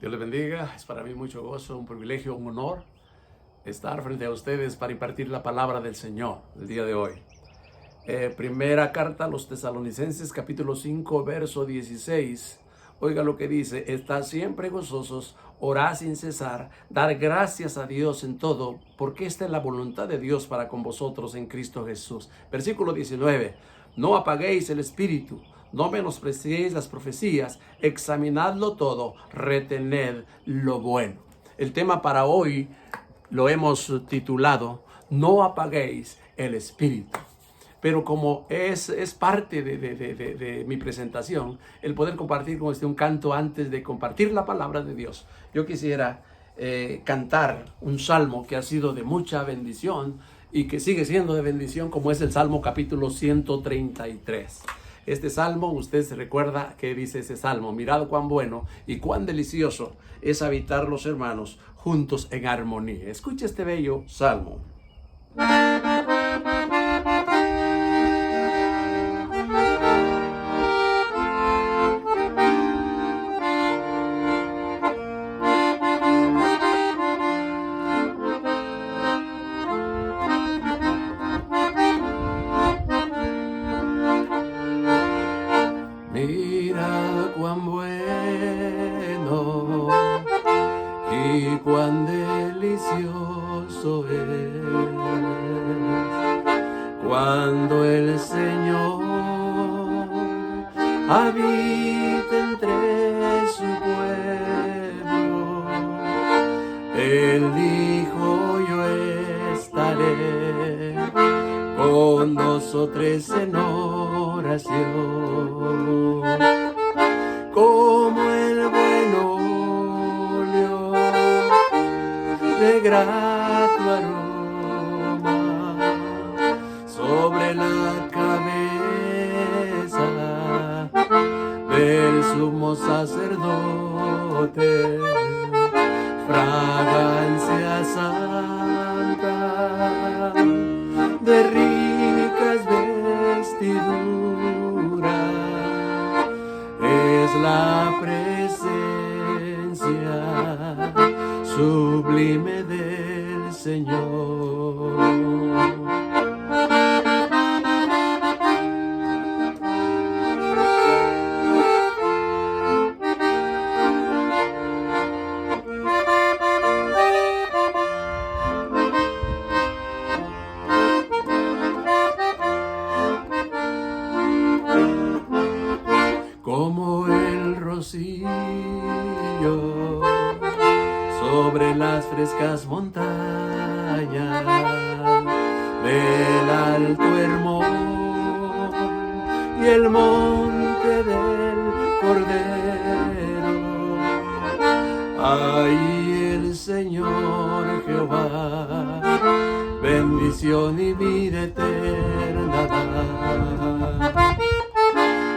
Dios les bendiga. Es para mí mucho gozo, un privilegio, un honor estar frente a ustedes para impartir la palabra del Señor el día de hoy. Primera carta a los Tesalonicenses, capítulo 5, verso 16. Oiga lo que dice: estad siempre gozosos, orad sin cesar, dar gracias a Dios en todo, porque esta es la voluntad de Dios para con vosotros en Cristo Jesús. Versículo 19. No apaguéis el espíritu, no menospreciéis las profecías, examinadlo todo, retened lo bueno. El tema para hoy lo hemos titulado: no apaguéis el espíritu. Pero como es parte de mi presentación, el poder compartir con un canto antes de compartir la palabra de Dios, yo quisiera cantar un salmo que ha sido de mucha bendición y que sigue siendo de bendición, como es el Salmo capítulo 133. Este salmo, usted se recuerda que dice ese salmo: mirad cuán bueno y cuán delicioso es habitar los hermanos juntos en armonía. Escuche este bello salmo. Mira cuán bueno y cuán delicioso es cuando el Señor habita entre su pueblo. Él dijo: yo estaré con 2 o 3 en oración, como el buen óleo de grato aroma sobre la cabeza del sumo sacerdote, fragancia santa de ricas vestiduras, es la presencia sublime del Señor. Como el rocío sobre las frescas montañas del Alto Hermón y el monte del Cordero, ahí el Señor Jehová bendición y vida eterna da.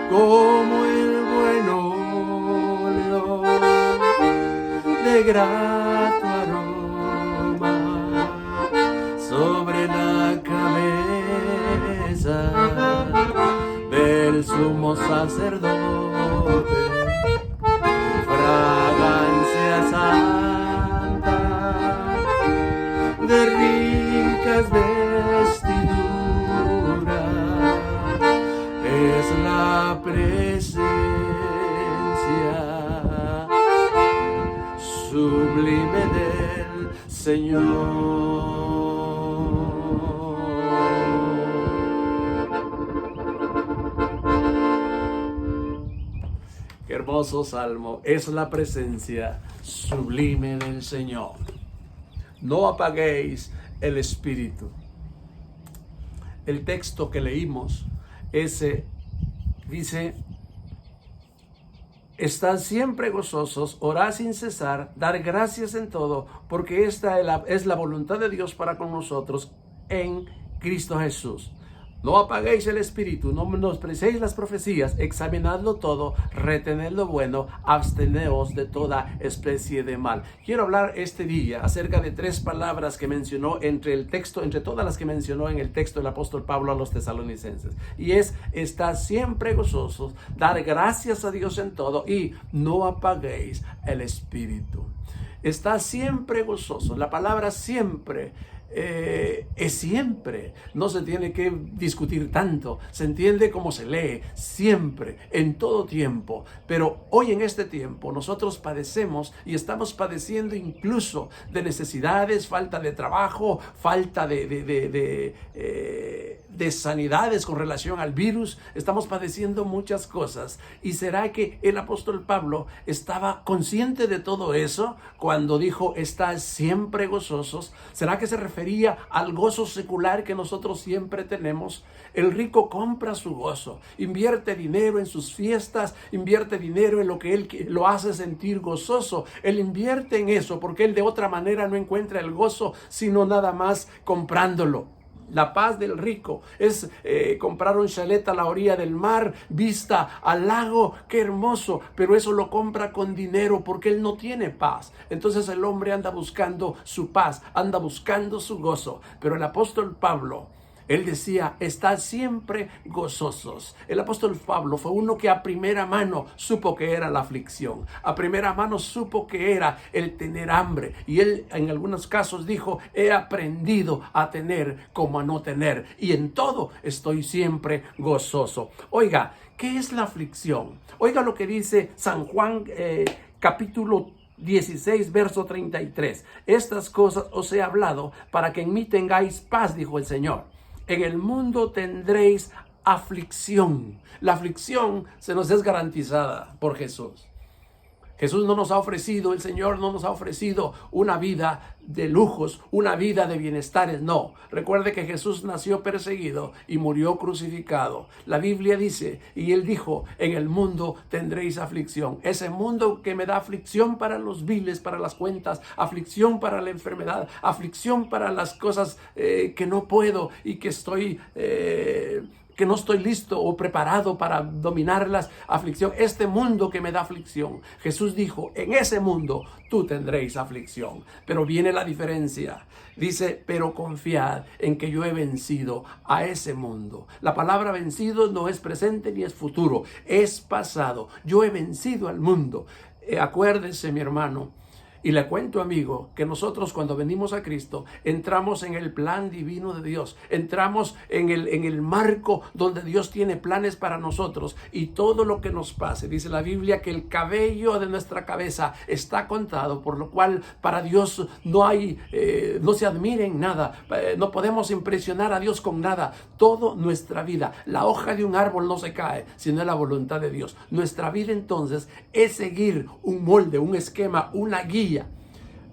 Como el buen óleo de grato aroma sobre la cabeza del sumo sacerdote, fragancia santa de ricas vestiduras, es la presencia sublime del Señor. Qué hermoso salmo. Es la presencia sublime del Señor. No apaguéis el espíritu. El texto que leímos dice: estad siempre gozosos, orad sin cesar, dar gracias en todo, porque esta es la voluntad de Dios para con nosotros en Cristo Jesús. No apaguéis el espíritu, no menosprecéis las profecías, examinadlo todo, retened lo bueno, absteneos de toda especie de mal. Quiero hablar este día acerca de 3 palabras que mencionó entre todas las que mencionó en el texto del apóstol Pablo a los tesalonicenses. Y es: estar siempre gozosos, dar gracias a Dios en todo y no apaguéis el espíritu. Está siempre gozoso. La palabra siempre es siempre. No se tiene que discutir tanto. Se entiende como se lee. Siempre, en todo tiempo. Pero hoy en este tiempo nosotros padecemos y estamos padeciendo incluso de necesidades, falta de trabajo, falta de sanidades con relación al virus. Estamos padeciendo muchas cosas. ¿Y será que el apóstol Pablo estaba consciente de todo eso cuando dijo: estad siempre gozosos? ¿Será que se refería al gozo secular que nosotros siempre tenemos? El rico compra su gozo, invierte dinero en sus fiestas, invierte dinero en lo que él lo hace sentir gozoso. Él invierte en eso porque él de otra manera no encuentra el gozo sino nada más comprándolo. La paz del rico es comprar un chalet a la orilla del mar, vista al lago, qué hermoso, pero eso lo compra con dinero porque él no tiene paz. Entonces el hombre anda buscando su paz, anda buscando su gozo. Pero el apóstol Pablo, él decía: estad siempre gozosos. El apóstol Pablo fue uno que a primera mano supo que era la aflicción. A primera mano supo que era el tener hambre. Y él en algunos casos dijo: he aprendido a tener como a no tener. Y en todo estoy siempre gozoso. Oiga, ¿qué es la aflicción? Oiga lo que dice San Juan capítulo 16, verso 33. Estas cosas os he hablado para que en mí tengáis paz, dijo el Señor. En el mundo tendréis aflicción. La aflicción se nos es garantizada por Jesús. Jesús no nos ha ofrecido, el Señor no nos ha ofrecido una vida de lujos, una vida de bienestares, no. Recuerde que Jesús nació perseguido y murió crucificado. La Biblia dice, y Él dijo: en el mundo tendréis aflicción. Ese mundo que me da aflicción para los biles, para las cuentas, aflicción para la enfermedad, aflicción para las cosas que no puedo y que que no estoy listo o preparado para dominarlas. Aflicción, este mundo que me da aflicción. Jesús dijo: en ese mundo tú tendréis aflicción. Pero viene la diferencia. Dice: pero confiad en que yo he vencido a ese mundo. La palabra vencido no es presente ni es futuro, es pasado. Yo he vencido al mundo. Acuérdese, mi hermano, y le cuento, amigo, que nosotros cuando venimos a Cristo entramos en el plan divino de Dios, entramos en el marco donde Dios tiene planes para nosotros, y todo lo que nos pase, dice la Biblia que el cabello de nuestra cabeza está contado, por lo cual para Dios no se admire en nada, no podemos impresionar a Dios con nada. Toda nuestra vida, la hoja de un árbol no se cae, sino es la voluntad de Dios. Nuestra vida entonces es seguir un molde, un esquema, una guía.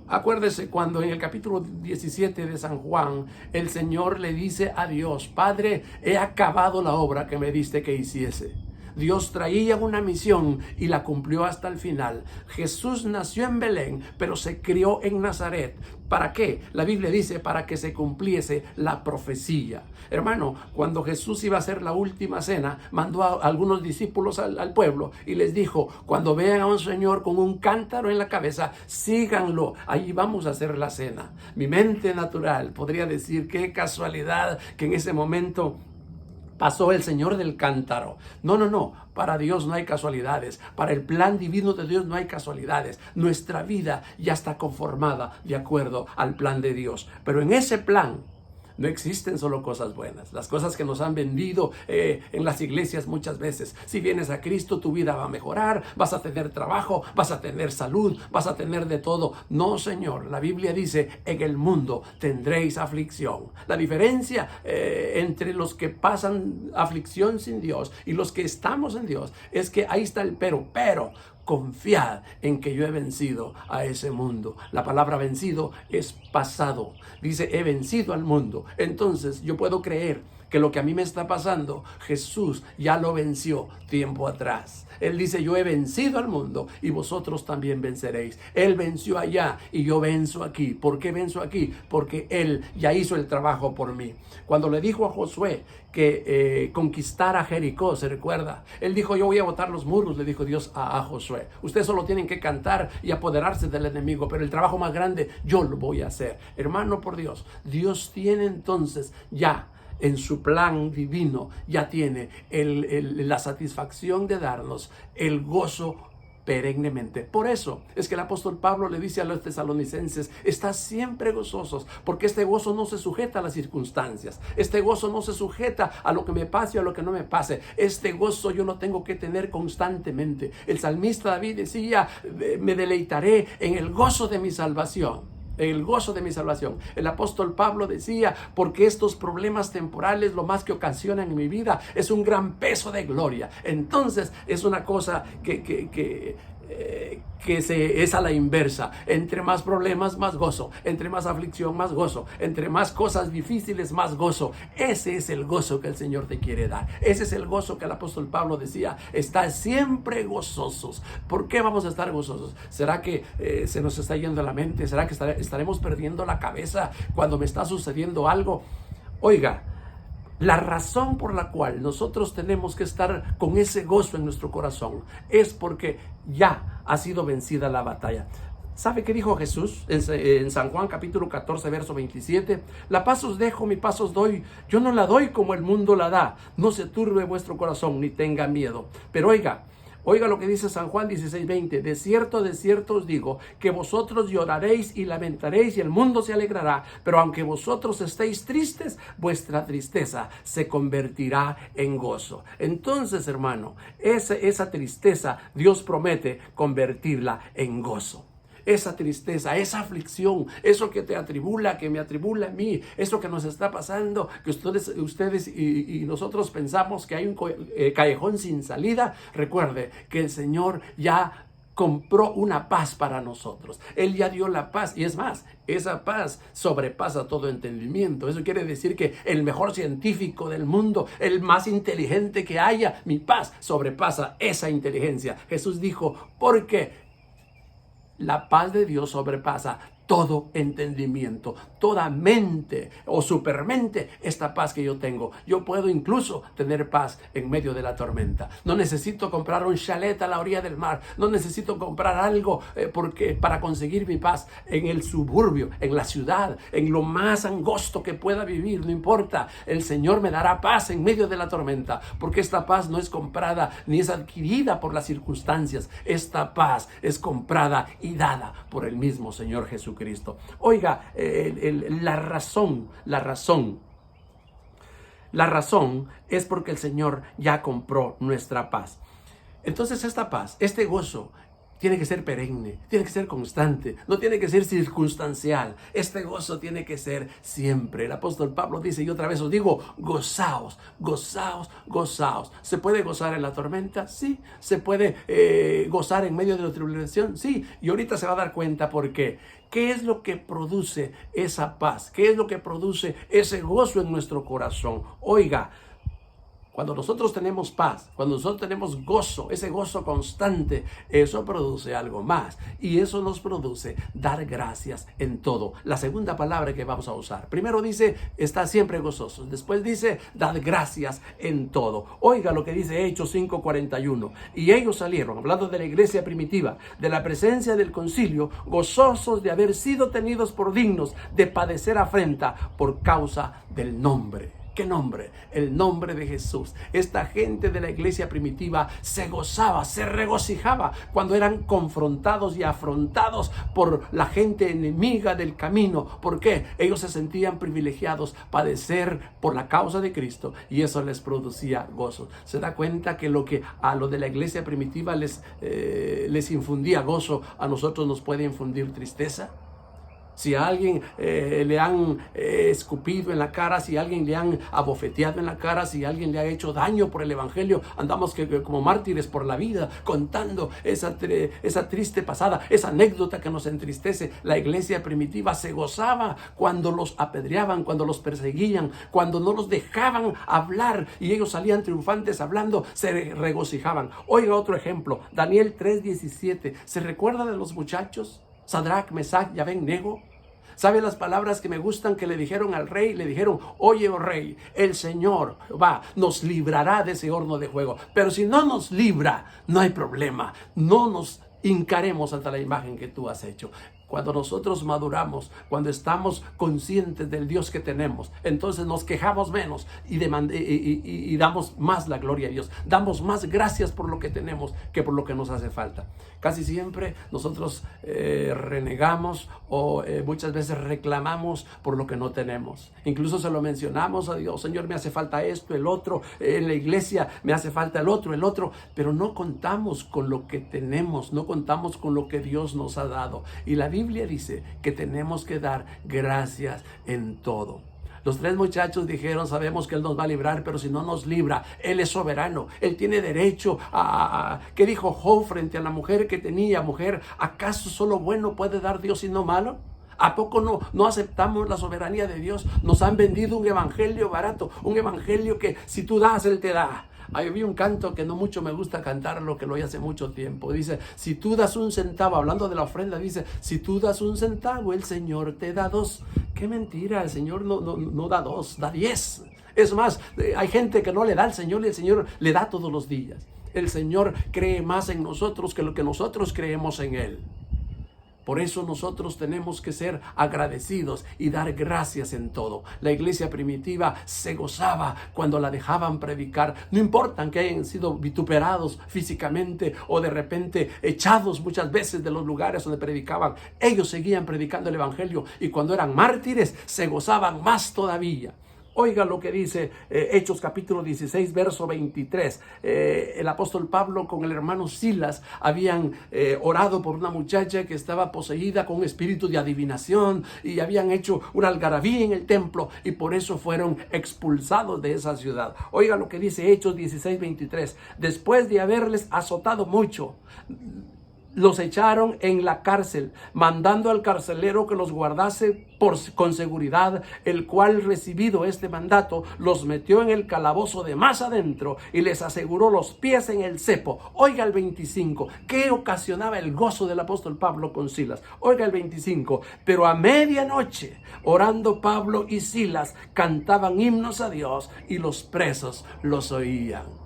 Acuérdese cuando en el capítulo 17 de San Juan el Señor le dice a Dios: Padre, he acabado la obra que me diste que hiciese. Dios traía una misión y la cumplió hasta el final. Jesús nació en Belén, pero se crió en Nazaret. ¿Para qué? La Biblia dice: para que se cumpliese la profecía. Hermano, cuando Jesús iba a hacer la última cena, mandó a algunos discípulos al pueblo y les dijo: cuando vean a un señor con un cántaro en la cabeza, síganlo, allí vamos a hacer la cena. Mi mente natural podría decir: qué casualidad que en ese momento pasó el Señor del cántaro. No. Para Dios no hay casualidades. Para el plan divino de Dios no hay casualidades. Nuestra vida ya está conformada de acuerdo al plan de Dios. Pero en ese plan no existen solo cosas buenas. Las cosas que nos han vendido en las iglesias muchas veces. Si vienes a Cristo, tu vida va a mejorar, vas a tener trabajo, vas a tener salud, vas a tener de todo. No, Señor. La Biblia dice: en el mundo tendréis aflicción. La diferencia entre los que pasan aflicción sin Dios y los que estamos en Dios es que ahí está el pero confiad en que yo he vencido a ese mundo. La palabra vencido es pasado. Dice: he vencido al mundo. Entonces yo puedo creer que lo que a mí me está pasando, Jesús ya lo venció tiempo atrás. Él dice, yo he vencido al mundo y vosotros también venceréis. Él venció allá y yo venzo aquí. ¿Por qué venzo aquí? Porque Él ya hizo el trabajo por mí. Cuando le dijo a Josué que conquistara Jericó, ¿se recuerda? Él dijo, yo voy a botar los muros, le dijo Dios a Josué. Ustedes solo tienen que cantar y apoderarse del enemigo, pero el trabajo más grande yo lo voy a hacer. Hermano, por Dios, Dios tiene entonces ya en su plan divino, ya tiene la satisfacción de darnos el gozo perennemente. Por eso es que el apóstol Pablo le dice a los tesalonicenses, estad siempre gozosos, porque este gozo no se sujeta a las circunstancias, este gozo no se sujeta a lo que me pase o a lo que no me pase, este gozo yo lo tengo que tener constantemente. El salmista David decía, me deleitaré en el gozo de mi salvación. El gozo de mi salvación. El apóstol Pablo decía, porque estos problemas temporales lo más que ocasionan en mi vida es un gran peso de gloria. Entonces es una cosa que es a la inversa. Entre más problemas, más gozo. Entre más aflicción, más gozo. Entre más cosas difíciles, más gozo. Ese es el gozo que el Señor te quiere dar. Ese es el gozo que el apóstol Pablo decía, está siempre gozosos. ¿Por qué vamos a estar gozosos? ¿Será que se nos está yendo la mente? ¿Será que estaremos perdiendo la cabeza cuando me está sucediendo algo? Oiga, la razón por la cual nosotros tenemos que estar con ese gozo en nuestro corazón es porque ya ha sido vencida la batalla. ¿Sabe qué dijo Jesús en San Juan capítulo 14, verso 27? La paz os dejo, mi paz os doy. Yo no la doy como el mundo la da. No se turbe vuestro corazón ni tenga miedo. Pero oiga lo que dice San Juan 16:20. De cierto os digo, que vosotros lloraréis y lamentaréis y el mundo se alegrará. Pero aunque vosotros estéis tristes, vuestra tristeza se convertirá en gozo. Entonces, hermano, esa tristeza Dios promete convertirla en gozo. Esa tristeza, esa aflicción, eso que te atribula, que me atribula a mí, eso que nos está pasando, que ustedes y nosotros pensamos que hay un callejón sin salida. Recuerde que el Señor ya compró una paz para nosotros. Él ya dio la paz y es más, esa paz sobrepasa todo entendimiento. Eso quiere decir que el mejor científico del mundo, el más inteligente que haya, mi paz sobrepasa esa inteligencia. Jesús dijo, porque la paz de Dios sobrepasa todo entendimiento, toda mente o supermente, esta paz que yo tengo. Yo puedo incluso tener paz en medio de la tormenta. No necesito comprar un chalet a la orilla del mar. No necesito comprar algo para conseguir mi paz en el suburbio, en la ciudad, en lo más angosto que pueda vivir. No importa, el Señor me dará paz en medio de la tormenta, porque esta paz no es comprada ni es adquirida por las circunstancias. Esta paz es comprada y dada por el mismo Señor Jesucristo. Oiga, la razón es porque el Señor ya compró nuestra paz. Entonces esta paz, este gozo, tiene que ser perenne, tiene que ser constante, no tiene que ser circunstancial. Este gozo tiene que ser siempre. El apóstol Pablo dice, y otra vez os digo, gozaos, gozaos, gozaos. ¿Se puede gozar en la tormenta? Sí. ¿Se puede gozar en medio de la tribulación? Sí. Y ahorita se va a dar cuenta por qué. ¿Qué es lo que produce esa paz? ¿Qué es lo que produce ese gozo en nuestro corazón? Oiga, cuando nosotros tenemos paz, cuando nosotros tenemos gozo, ese gozo constante, eso produce algo más. Y eso nos produce dar gracias en todo. La segunda palabra que vamos a usar. Primero dice, está siempre gozosos. Después dice, dad gracias en todo. Oiga lo que dice Hechos 5:41. Y ellos salieron, hablando de la iglesia primitiva, de la presencia del concilio, gozosos de haber sido tenidos por dignos de padecer afrenta por causa del nombre. ¿Qué nombre? El nombre de Jesús. Esta gente de la iglesia primitiva se gozaba, se regocijaba cuando eran confrontados y afrontados por la gente enemiga del camino. ¿Por qué? Ellos se sentían privilegiados, padecer por la causa de Cristo, y eso les producía gozo. ¿Se da cuenta que lo que a lo de la iglesia primitiva les infundía gozo, a nosotros nos puede infundir tristeza? Si a alguien le han escupido en la cara, si a alguien le han abofeteado en la cara, si a alguien le ha hecho daño por el evangelio, andamos como mártires por la vida contando esa triste pasada, esa anécdota que nos entristece. La iglesia primitiva se gozaba cuando los apedreaban, cuando los perseguían, cuando no los dejaban hablar y ellos salían triunfantes hablando, se regocijaban. Oiga otro ejemplo, Daniel 3:17. ¿Se recuerda de los muchachos? Sadrach, Mesach y Abed-nego. ¿Sabe las palabras que me gustan que le dijeron al rey? Le dijeron: oye, oh rey, el Señor nos librará de ese horno de fuego. Pero si no nos libra, no hay problema. No nos hincaremos ante la imagen que tú has hecho. Cuando nosotros maduramos, cuando estamos conscientes del Dios que tenemos, entonces nos quejamos menos y damos más la gloria a Dios. Damos más gracias por lo que tenemos que por lo que nos hace falta. Casi siempre nosotros renegamos o muchas veces reclamamos por lo que no tenemos. Incluso se lo mencionamos a Dios: Señor, me hace falta esto, el otro, en la iglesia me hace falta el otro, pero no contamos con lo que tenemos, no contamos con lo que Dios nos ha dado. Y la Biblia dice que tenemos que dar gracias en todo. Los 3 muchachos dijeron: sabemos que Él nos va a librar, pero si no nos libra, Él es soberano. Él tiene derecho a... ¿Qué dijo Job frente a la mujer que tenía? Mujer, ¿acaso solo bueno puede dar Dios y no malo? ¿A poco no aceptamos la soberanía de Dios? Nos han vendido un evangelio barato, un evangelio que si tú das, Él te da. Había un canto que no mucho me gusta cantarlo, que lo oí hace mucho tiempo. Dice: si tú das 1 centavo, hablando de la ofrenda, dice: si tú das 1 centavo, el Señor te da 2. ¡Qué mentira! El Señor no da 2, da 10. Es más, hay gente que no le da al Señor y el Señor le da todos los días. El Señor cree más en nosotros que lo que nosotros creemos en Él. Por eso nosotros tenemos que ser agradecidos y dar gracias en todo. La iglesia primitiva se gozaba cuando la dejaban predicar. No importa que hayan sido vituperados físicamente o de repente echados muchas veces de los lugares donde predicaban. Ellos seguían predicando el evangelio y cuando eran mártires se gozaban más todavía. Oiga lo que dice Hechos capítulo 16, verso 23. El apóstol Pablo con el hermano Silas habían orado por una muchacha que estaba poseída con un espíritu de adivinación y habían hecho una algarabía en el templo y por eso fueron expulsados de esa ciudad. Oiga lo que dice Hechos 16, 23. Después de haberles azotado mucho, los echaron en la cárcel, mandando al carcelero que los guardase con seguridad, el cual, recibido este mandato, los metió en el calabozo de más adentro y les aseguró los pies en el cepo. Oiga el 25, ¿qué ocasionaba el gozo del apóstol Pablo con Silas? Oiga el 25, pero a medianoche, orando Pablo y Silas, cantaban himnos a Dios y los presos los oían.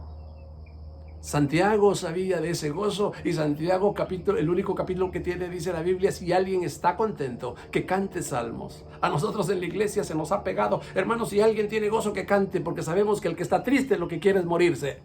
Santiago sabía de ese gozo y Santiago el único capítulo que tiene, dice la Biblia: si alguien está contento, que cante salmos. A nosotros en la iglesia se nos ha pegado: hermanos, si alguien tiene gozo, que cante, porque sabemos que el que está triste lo que quiere es morirse.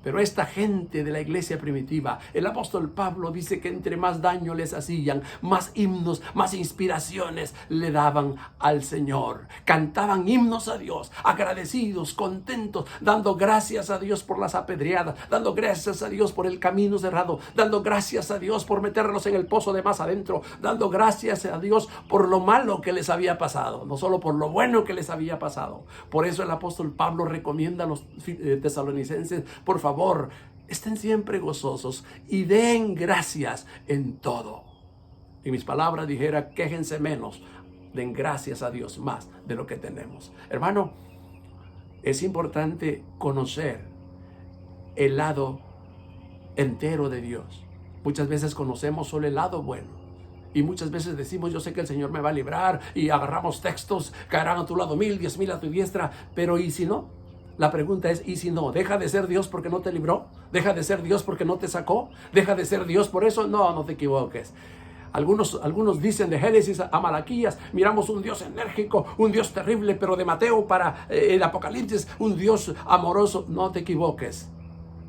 Pero esta gente de la iglesia primitiva, el apóstol Pablo dice que entre más daño les hacían, más himnos, más inspiraciones le daban al Señor. Cantaban himnos a Dios, agradecidos, contentos, dando gracias a Dios por las apedreadas, dando gracias a Dios por el camino cerrado, dando gracias a Dios por meterlos en el pozo de más adentro, dando gracias a Dios por lo malo que les había pasado, no solo por lo bueno que les había pasado. Por eso el apóstol Pablo recomienda a los tesalonicenses: por favor, estén siempre gozosos y den gracias en todo. Y mis palabras dijera: quéjense menos, den gracias a Dios más de lo que tenemos. Hermano, es importante conocer el lado entero de Dios. Muchas veces conocemos solo el lado bueno. Y muchas veces decimos: yo sé que el Señor me va a librar, y agarramos textos: caerán a tu lado 1000, 10,000 a tu diestra. Pero ¿y si no? La pregunta es: ¿y si no? ¿Deja de ser Dios porque no te libró? ¿Deja de ser Dios porque no te sacó? ¿Deja de ser Dios por eso? No te equivoques. Algunos dicen de Génesis a Malaquías: miramos un Dios enérgico, un Dios terrible, pero de Mateo para el Apocalipsis, un Dios amoroso. No te equivoques.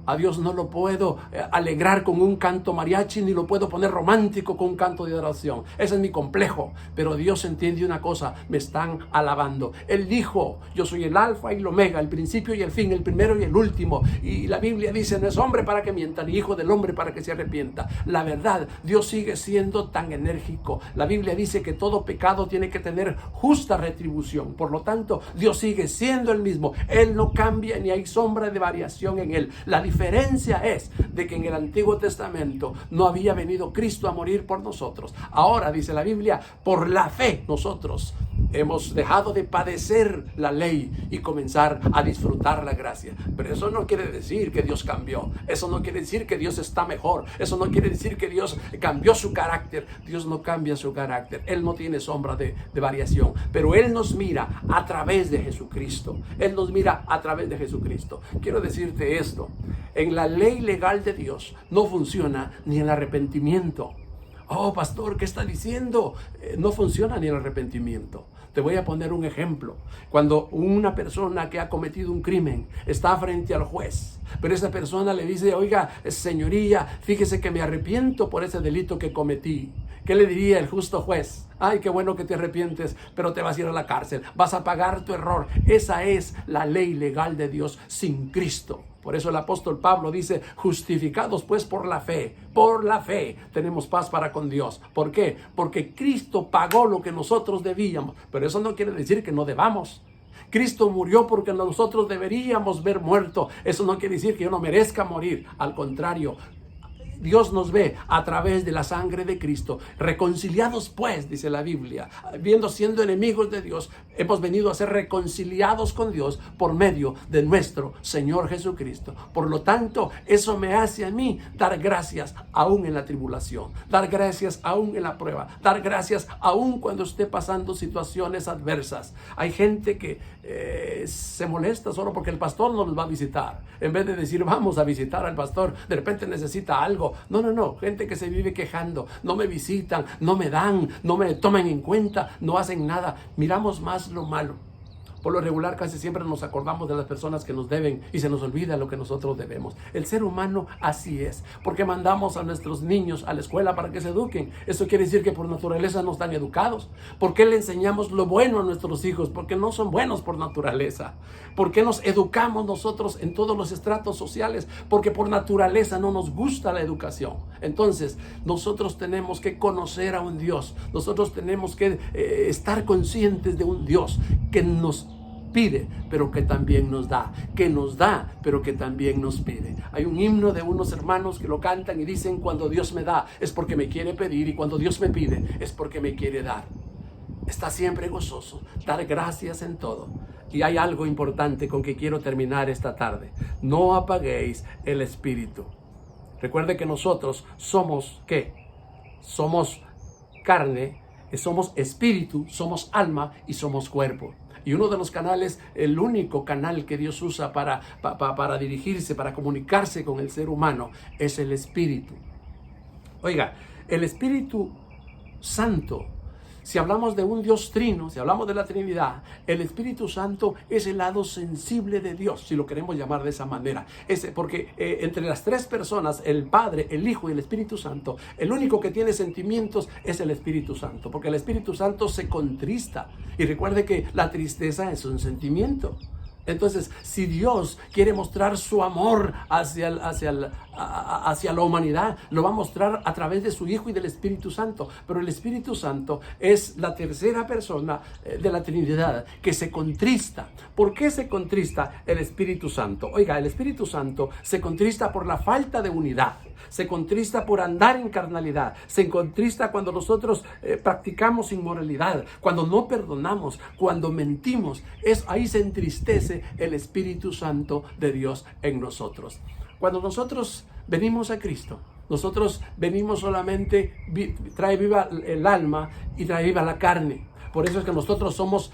A Dios no lo puedo alegrar con un canto mariachi, ni lo puedo poner romántico con un canto de adoración. Ese es mi complejo. Pero Dios entiende una cosa, me están alabando. Él dijo, yo soy el alfa y el omega, el principio y el fin, el primero y el último. Y la Biblia dice, no es hombre para que mienta, ni hijo del hombre para que se arrepienta. La verdad, Dios sigue siendo tan enérgico. La Biblia dice que todo pecado tiene que tener justa retribución. Por lo tanto, Dios sigue siendo el mismo. Él no cambia ni hay sombra de variación en Él. La diferencia es de que en el Antiguo Testamento no había venido Cristo a morir por nosotros. Ahora, dice la Biblia, por la fe nosotros hemos dejado de padecer la ley y comenzar a disfrutar la gracia. Pero eso no quiere decir que Dios cambió. Eso no quiere decir que Dios está mejor. Eso no quiere decir que Dios cambió su carácter. Dios no cambia su carácter. Él no tiene sombra de variación. Pero Él nos mira a través de Jesucristo. Él nos mira a través de Jesucristo. Quiero decirte esto. En la ley legal de Dios no funciona ni el arrepentimiento. Oh, pastor, ¿qué está diciendo? No funciona ni el arrepentimiento. Te voy a poner un ejemplo. Cuando una persona que ha cometido un crimen está frente al juez, pero esa persona le dice, oiga, señoría, fíjese que me arrepiento por ese delito que cometí. ¿Qué le diría el justo juez? Ay, qué bueno que te arrepientes, pero te vas a ir a la cárcel. Vas a pagar tu error. Esa es la ley legal de Dios sin Cristo. Por eso el apóstol Pablo dice, justificados pues por la fe tenemos paz para con Dios. ¿Por qué? Porque Cristo pagó lo que nosotros debíamos. Pero eso no quiere decir que no debamos. Cristo murió porque nosotros deberíamos ver muerto. Eso no quiere decir que yo no merezca morir. Al contrario, Dios nos ve a través de la sangre de Cristo. Reconciliados pues, dice la Biblia, siendo enemigos de Dios, hemos venido a ser reconciliados con Dios por medio de nuestro Señor Jesucristo. Por lo tanto, eso me hace a mí dar gracias aún en la tribulación, dar gracias aún en la prueba, dar gracias aún cuando esté pasando situaciones adversas. Hay gente que se molesta solo porque el pastor no nos va a visitar. En vez de decir, vamos a visitar al pastor, de repente necesita algo. No, gente que se vive quejando, no me visitan, no me dan, no me toman en cuenta, no hacen nada. Miramos más lo malo. Por lo regular casi siempre nos acordamos de las personas que nos deben y se nos olvida lo que nosotros debemos. El ser humano así es. Porque mandamos a nuestros niños a la escuela para que se eduquen. Eso quiere decir que por naturaleza no están educados. ¿Por qué le enseñamos lo bueno a nuestros hijos? Porque no son buenos por naturaleza. ¿Por qué nos educamos nosotros en todos los estratos sociales? Porque por naturaleza no nos gusta la educación. Entonces, nosotros tenemos que conocer a un Dios. Nosotros tenemos que estar conscientes de un Dios que nos pide, pero que también nos da, que nos da, pero que también nos pide. Hay un himno de unos hermanos que lo cantan y dicen, cuando Dios me da es porque me quiere pedir, y cuando Dios me pide es porque me quiere dar. Está siempre gozoso, dar gracias en todo. Y hay algo importante con que quiero terminar esta tarde. No apaguéis el espíritu. Recuerde que nosotros somos, ¿qué? Somos carne, somos espíritu, somos alma y somos cuerpo. Y uno de los canales, el único canal que Dios usa para dirigirse, para comunicarse con el ser humano, es el Espíritu. Oiga, el Espíritu Santo, si hablamos de un Dios trino, si hablamos de la Trinidad, el Espíritu Santo es el lado sensible de Dios, si lo queremos llamar de esa manera. Porque entre las tres personas, el Padre, el Hijo y el Espíritu Santo, el único que tiene sentimientos es el Espíritu Santo, porque el Espíritu Santo se contrista. Y recuerde que la tristeza es un sentimiento. Entonces, si Dios quiere mostrar su amor hacia la humanidad, lo va a mostrar a través de su Hijo y del Espíritu Santo. Pero el Espíritu Santo es la tercera persona de la Trinidad que se contrista. ¿Por qué se contrista el Espíritu Santo? Oiga, el Espíritu Santo se contrista por la falta de unidad. Se contrista por andar en carnalidad. Se contrista cuando nosotros practicamos inmoralidad, cuando no perdonamos, cuando mentimos. Ahí se entristece el Espíritu Santo de Dios en nosotros. Cuando nosotros venimos a Cristo, nosotros venimos solamente, trae viva el alma y trae viva la carne. Por eso es que nosotros somos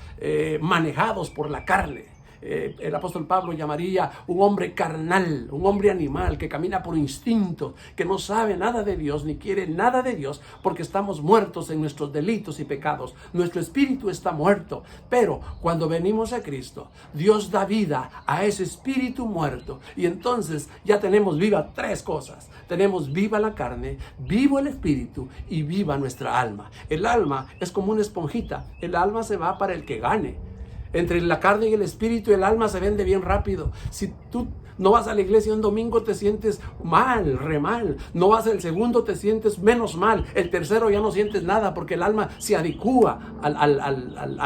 manejados por la carne. el apóstol Pablo llamaría un hombre carnal, un hombre animal que camina por instinto, que no sabe nada de Dios ni quiere nada de Dios, porque estamos muertos en nuestros delitos y pecados. Nuestro espíritu está muerto, pero cuando venimos a Cristo, Dios da vida a ese espíritu muerto, y entonces ya tenemos viva tres cosas. Tenemos viva la carne, vivo el espíritu y viva nuestra alma. El alma es como una esponjita. El alma se va para el que gane. Entre la carne y el espíritu, el alma se vende bien rápido. Si tú no vas a la iglesia un domingo, te sientes mal, re mal. No vas el segundo, te sientes menos mal. El tercero ya no sientes nada, porque el alma se adicúa a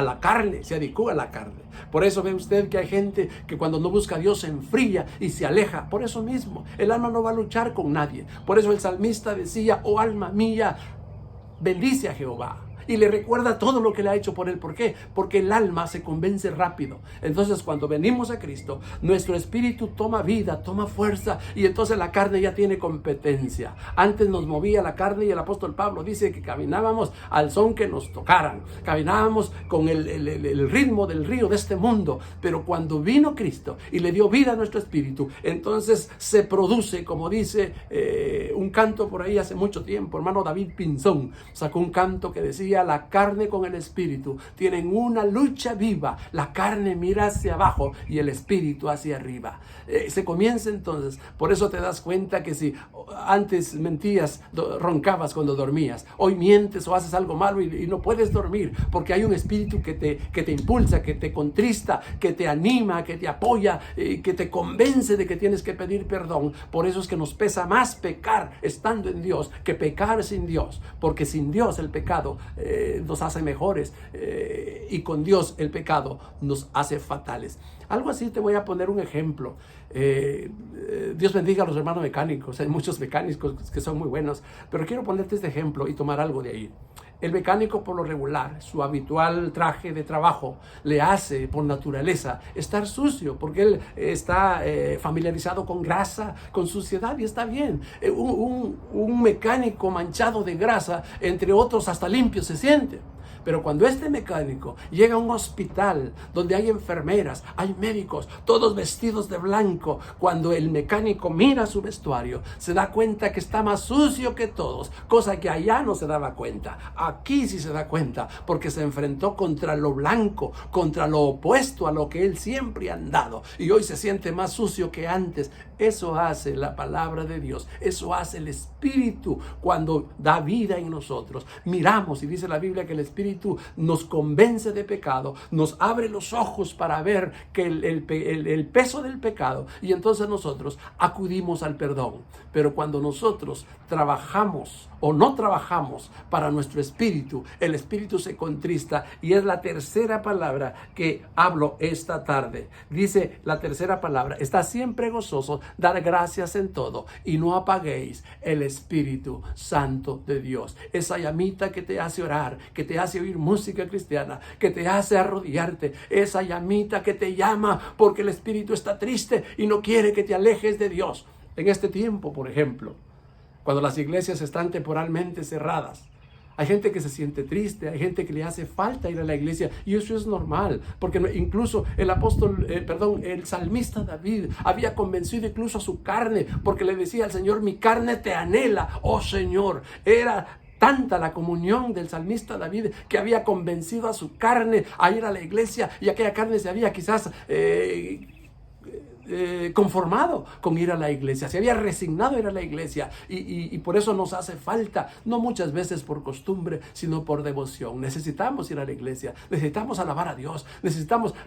la carne, se adicúa a la carne. Por eso ve usted que hay gente que cuando no busca a Dios se enfría y se aleja. Por eso mismo, el alma no va a luchar con nadie. Por eso el salmista decía: oh alma mía, bendice a Jehová. Y le recuerda todo lo que le ha hecho por él. ¿Por qué? Porque el alma se convence rápido. Entonces, cuando venimos a Cristo, nuestro espíritu toma vida, toma fuerza, y entonces la carne ya tiene competencia. Antes nos movía la carne, y el apóstol Pablo dice que caminábamos al son que nos tocaran. Caminábamos con el ritmo del río de este mundo. Pero cuando vino Cristo y le dio vida a nuestro espíritu, entonces se produce, como dice un canto por ahí hace mucho tiempo, hermano David Pinzón sacó un canto que decía: la carne con el espíritu tienen una lucha viva. La carne mira hacia abajo y el espíritu hacia arriba. Se comienza entonces. Por eso te das cuenta que si antes mentías, roncabas cuando dormías, hoy mientes o haces algo malo y no puedes dormir, porque hay un espíritu que te impulsa, que te contrista, que te anima, que te apoya, que te convence de que tienes que pedir perdón. Por eso es que nos pesa más pecar estando en Dios que pecar sin Dios, porque sin Dios el pecado nos hace mejores, y con Dios el pecado nos hace fatales. Algo así te voy a poner un ejemplo. Dios bendiga a los hermanos mecánicos. Hay muchos mecánicos que son muy buenos, pero quiero ponerte este ejemplo y tomar algo de ahí. El mecánico, por lo regular, su habitual traje de trabajo le hace por naturaleza estar sucio, porque él está familiarizado con grasa, con suciedad, y está bien. Un mecánico manchado de grasa, entre otros hasta limpio se siente. Pero cuando este mecánico llega a un hospital donde hay enfermeras, hay médicos, todos vestidos de blanco, cuando el mecánico mira su vestuario, se da cuenta que está más sucio que todos, cosa que allá no se daba cuenta. Aquí sí se da cuenta, porque se enfrentó contra lo blanco, contra lo opuesto a lo que él siempre ha andado, y hoy se siente más sucio que antes. Eso hace la palabra de Dios, eso hace el Espíritu cuando da vida en nosotros. Miramos, y dice la Biblia que el Espíritu nos convence de pecado, nos abre los ojos para ver que el peso del pecado, y entonces nosotros acudimos al perdón. Pero cuando nosotros trabajamos o no trabajamos para nuestro espíritu, el espíritu se contrista, y es la tercera palabra que hablo esta tarde. Dice la tercera palabra: está siempre gozoso, dar gracias en todo, y no apaguéis el Espíritu Santo de Dios. Esa llamita que te hace orar, que te hace oír música cristiana, que te hace arrodillarte, esa llamita que te llama porque el espíritu está triste y no quiere que te alejes de Dios. En este tiempo, por ejemplo, cuando las iglesias están temporalmente cerradas, hay gente que se siente triste, hay gente que le hace falta ir a la iglesia, y eso es normal, porque incluso el salmista David había convencido incluso a su carne, porque le decía al Señor: mi carne te anhela, oh Señor. Era tanta la comunión del salmista David que había convencido a su carne a ir a la iglesia, y aquella carne se había quizás conformado con ir a la iglesia, se había resignado a ir a la iglesia, y por eso nos hace falta, no muchas veces por costumbre, sino por devoción. Necesitamos ir a la iglesia, necesitamos alabar a Dios,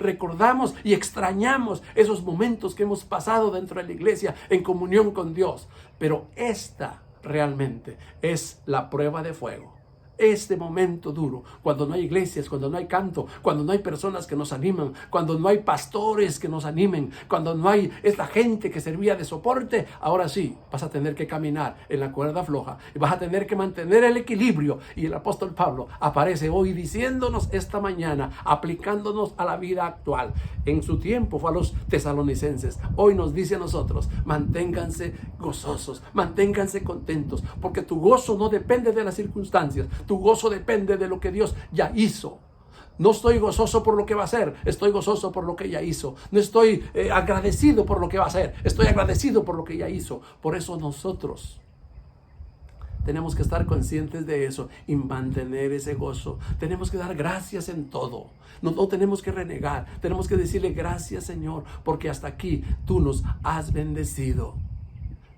recordamos y extrañamos esos momentos que hemos pasado dentro de la iglesia en comunión con Dios. Pero esta realmente es la prueba de fuego. Este momento duro, cuando no hay iglesias, cuando no hay canto, cuando no hay personas que nos animan, cuando no hay pastores que nos animen, cuando no hay esta gente que servía de soporte, ahora sí vas a tener que caminar en la cuerda floja y vas a tener que mantener el equilibrio. Y el apóstol Pablo aparece hoy diciéndonos esta mañana, aplicándonos a la vida actual. En su tiempo fue a los tesalonicenses, hoy nos dice a nosotros: manténganse gozosos, manténganse contentos, porque tu gozo no depende de las circunstancias. Tu gozo depende de lo que Dios ya hizo. No estoy gozoso por lo que va a hacer, estoy gozoso por lo que ya hizo. No estoy agradecido por lo que va a hacer, estoy agradecido por lo que ya hizo. Por eso nosotros tenemos que estar conscientes de eso y mantener ese gozo. Tenemos que dar gracias en todo. No tenemos que renegar. Tenemos que decirle gracias, Señor, porque hasta aquí tú nos has bendecido.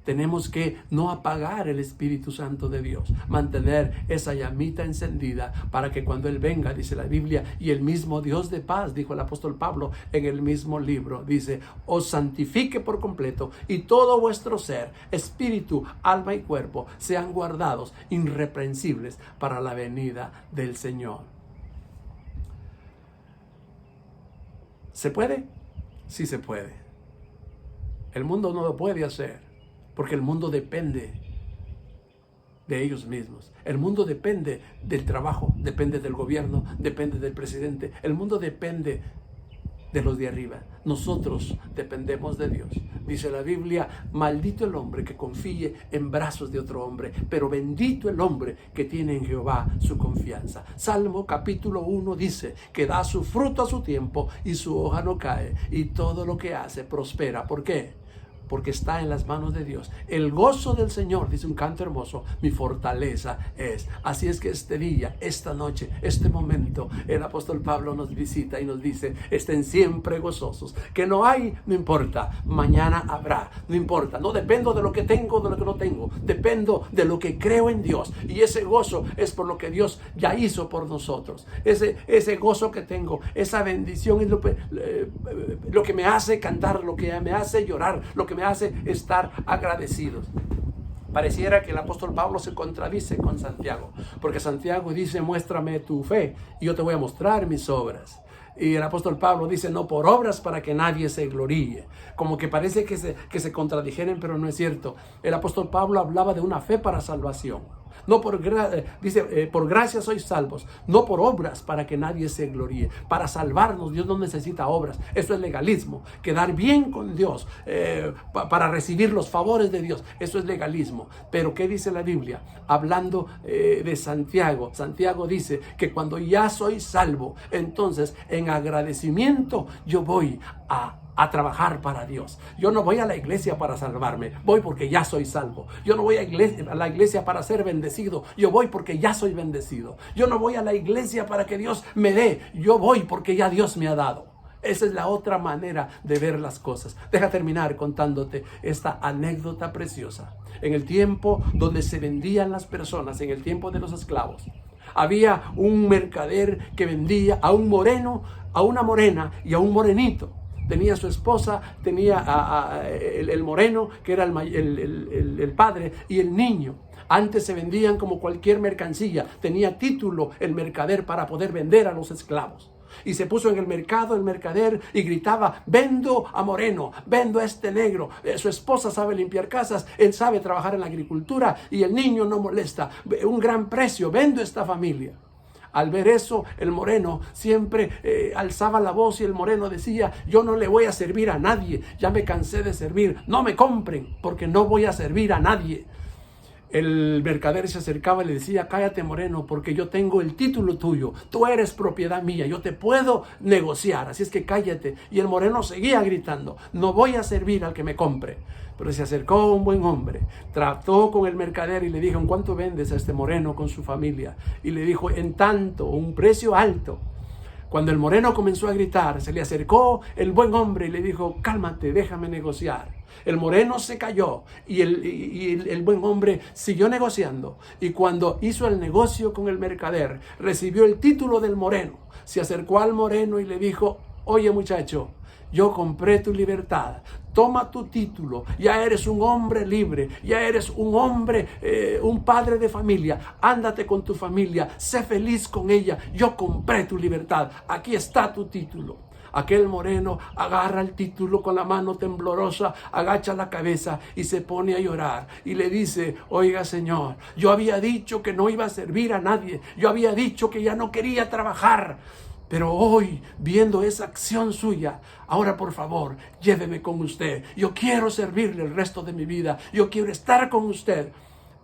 Tenemos que no apagar el Espíritu Santo de Dios, mantener esa llamita encendida para que cuando Él venga, dice la Biblia, y el mismo Dios de paz, dijo el apóstol Pablo en el mismo libro, dice, os santifique por completo y todo vuestro ser, espíritu, alma y cuerpo, sean guardados irreprensibles para la venida del Señor. ¿Se puede? Sí se puede. El mundo no lo puede hacer. Porque el mundo depende de ellos mismos. El mundo depende del trabajo, depende del gobierno, depende del presidente. El mundo depende de los de arriba. Nosotros dependemos de Dios. Dice la Biblia, maldito el hombre que confíe en brazos de otro hombre, pero bendito el hombre que tiene en Jehová su confianza. Salmo capítulo 1 dice que da su fruto a su tiempo y su hoja no cae y todo lo que hace prospera. ¿Por qué? Porque está en las manos de Dios. El gozo del Señor, dice un canto hermoso, mi fortaleza es. Así es que este día, esta noche, este momento, el apóstol Pablo nos visita y nos dice, estén siempre gozosos. Que no hay, no importa, mañana habrá, no importa. No dependo de lo que tengo, de lo que no tengo. Dependo de lo que creo en Dios. Y ese gozo es por lo que Dios ya hizo por nosotros. Ese gozo que tengo, esa bendición es lo que me hace cantar, lo que me hace llorar, lo que me hace estar agradecidos. Pareciera que el apóstol Pablo se contradice con Santiago, porque Santiago dice, muéstrame tu fe y yo te voy a mostrar mis obras. Y el apóstol Pablo dice, no por obras para que nadie se gloríe. Como que parece que se contradijeran, pero no es cierto. El apóstol Pablo hablaba de una fe para salvación. No dice, por gracia sois salvos, no por obras para que nadie se gloríe. Para salvarnos Dios no necesita obras. Eso es legalismo. Quedar bien con Dios para recibir los favores de Dios. Eso es legalismo. Pero ¿qué dice la Biblia? Hablando de Santiago. Santiago dice que cuando ya soy salvo, entonces en agradecimiento yo voy a trabajar para Dios. Yo no voy a la iglesia para salvarme, voy porque ya soy salvo. Yo no voy a la iglesia para ser bendecido, yo voy porque ya soy bendecido. Yo no voy a la iglesia para que Dios me dé, yo voy porque ya Dios me ha dado. Esa es la otra manera de ver las cosas. Deja terminar contándote esta anécdota preciosa. En el tiempo donde se vendían las personas, en el tiempo de los esclavos, había un mercader que vendía a un moreno, a una morena y a un morenito. Tenía su esposa, tenía el moreno, que era el padre, y el niño. Antes se vendían como cualquier mercancía. Tenía título el mercader para poder vender a los esclavos. Y se puso en el mercado el mercader y gritaba, vendo a moreno, vendo a este negro. Su esposa sabe limpiar casas, él sabe trabajar en la agricultura y el niño no molesta. Un gran precio, vendo a esta familia. Al ver eso, el moreno siempre alzaba la voz y el moreno decía, yo no le voy a servir a nadie, ya me cansé de servir, no me compren porque no voy a servir a nadie. El mercader se acercaba y le decía, cállate moreno, porque yo tengo el título tuyo, tú eres propiedad mía, yo te puedo negociar, así es que cállate. Y el moreno seguía gritando, no voy a servir al que me compre. Pero se acercó un buen hombre, trató con el mercader y le dijo, ¿en cuánto vendes a este moreno con su familia? Y le dijo, en tanto, un precio alto. Cuando el moreno comenzó a gritar, se le acercó el buen hombre y le dijo, cálmate, déjame negociar. El moreno se cayó y el buen hombre siguió negociando. Y cuando hizo el negocio con el mercader, recibió el título del moreno. Se acercó al moreno y le dijo, oye muchacho, yo compré tu libertad, toma tu título, ya eres un hombre libre, ya eres un hombre, un padre de familia, ándate con tu familia, sé feliz con ella, yo compré tu libertad, aquí está tu título. Aquel moreno agarra el título con la mano temblorosa, agacha la cabeza y se pone a llorar y le dice, oiga señor, yo había dicho que no iba a servir a nadie, yo había dicho que ya no quería trabajar. Pero hoy, viendo esa acción suya, ahora por favor, lléveme con usted. Yo quiero servirle el resto de mi vida. Yo quiero estar con usted.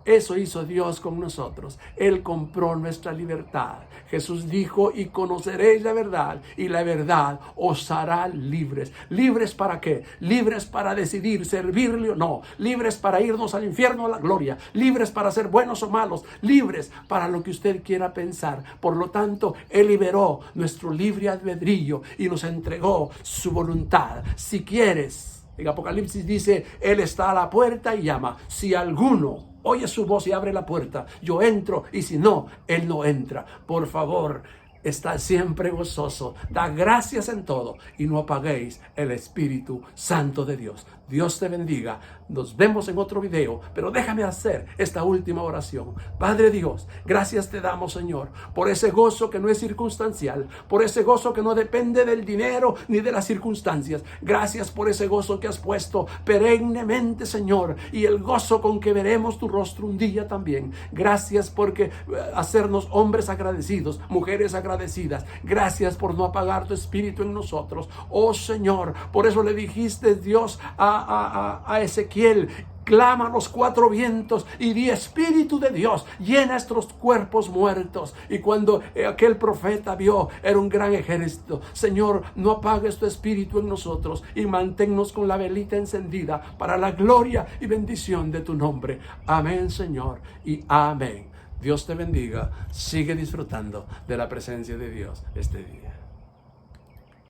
Eso hizo Dios con nosotros. Él compró nuestra libertad. Jesús dijo, y conoceréis la verdad, y la verdad os hará libres. ¿Libres para qué? Libres para decidir servirle o no. Libres para irnos al infierno o a la gloria. Libres para ser buenos o malos. Libres para lo que usted quiera pensar. Por lo tanto, Él liberó nuestro libre albedrío y nos entregó su voluntad. Si quieres, en Apocalipsis dice, Él está a la puerta y llama. Si alguno oye su voz y abre la puerta, yo entro, y si no, Él no entra. Por favor, está siempre gozoso. Da gracias en todo y no apaguéis el Espíritu Santo de Dios. Dios te bendiga. Nos vemos en otro video, pero déjame hacer esta última oración. Padre Dios, gracias te damos, Señor, por ese gozo que no es circunstancial, por ese gozo que no depende del dinero ni de las circunstancias. Gracias por ese gozo que has puesto perennemente, Señor, y el gozo con que veremos tu rostro un día también. Gracias porque hacernos hombres agradecidos, mujeres agradecidas. Gracias por no apagar tu espíritu en nosotros. Oh Señor, por eso le dijiste, Dios, a Ezequiel, clama a los cuatro vientos y di, Espíritu de Dios, llena estos cuerpos muertos. Y cuando aquel profeta vio, era un gran ejército. Señor, no apagues tu espíritu en nosotros y manténnos con la velita encendida para la gloria y bendición de tu nombre. Amén, Señor, y amén. Dios te bendiga. Sigue disfrutando de la presencia de Dios este día.